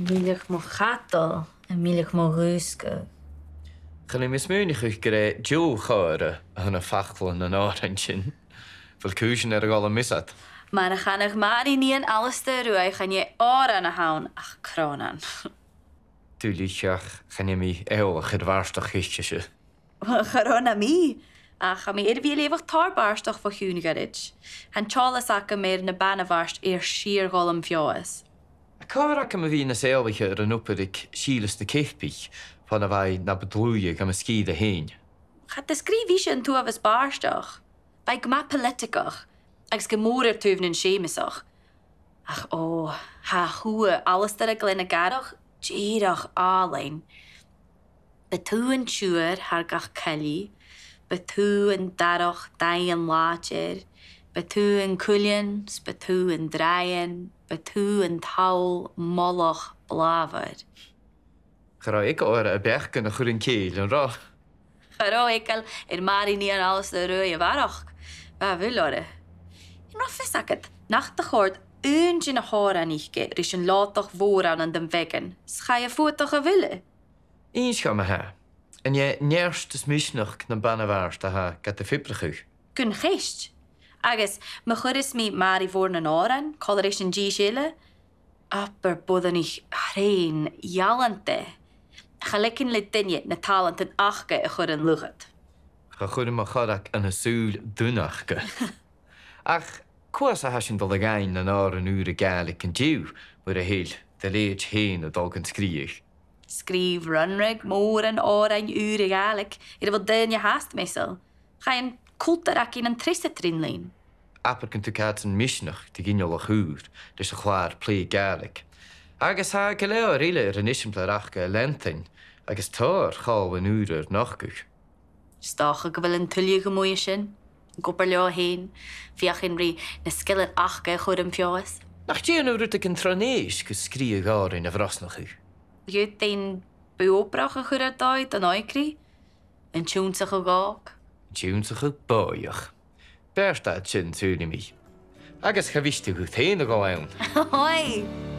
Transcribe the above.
Mhàiri Mhòr a Mhàiri Mhòr. Can I miss Mooney gre Joe chore an a fachlan an Òrain sin? Fel cúsin gáil an misad. Maar chanach Mhàiri níon alistair ruaich an je Òrain a haun ach cronan. Dualchas can I mi eolach warstach hiiste se. Charona mi. Ach, am I vi lefach tarbarstach fo húnigarid. Han Ceòl ac meir na banavarst sir golum fioas. A cara am a bhí na Ceòlaiche ar an uparig sílas na céithpich fan a bhaid na bedlúige am a scíd a héin. Chat de skrif sin tú avas barstach. Bei gma politikach. Agus gemórir tuvnin sémisach. Ach ha hua alles dar a glenne garach, dírach álein. Betú an siúr har gach Kelly, betú an darach dain látir, betú an culian, betú an draien, betú an taul molach blavar. Chara ik ára a bechgan a chur an céil an rá. Chara ikal Mhàiri ní an alles de rui a varach. Ba vulore. In raffis akket, nach de chord Untje na hóra níke, rís an látach vóran an den vegen. Schaie voetach a ville. Eens ga me ha. En je nerst is misnach na banavarst a ha gat de fibrichuch. Gun geist. Agus, me churis mi Mhàiri Mhòr an Òrain, color an G-shile. Apper bodan ich rein, jalante. Galekin le dinje na talent an achge a chur an lugat. Ga chur ma chadak an a súl dunachge. Ach, Cuas a hasin dul againn an Òrain Ceòlaic an diw, mar a héil, de leid héin a dul gan scríich. Skrif Runrig, Mhòr an Òrain Ceòlaic, wat dyn je haast meestal. Ga je een kultarak in een triste trinlein. Apper kunt u kaat een misnach, die ginjol a chuur, dus a chwaar Ceòlaic. Agus ha geleo rile er an isimplarachge a lentin, agus tar chal an uur nachguch. Stach ik wil een tulje gemoeie sin. Gopper leo heen, fiach in ri na skillen achge chur an fioas. Nach dien uur ik een tranees, gus skrie gaar in a vrasnachuch. Je een beoprach a chur a doid an oikri, een tjúnsach a gák. Tjúnsach a bòidheach. Beairteach sin túni mi. Agus cha vistu hu théin a gáin. Hoi!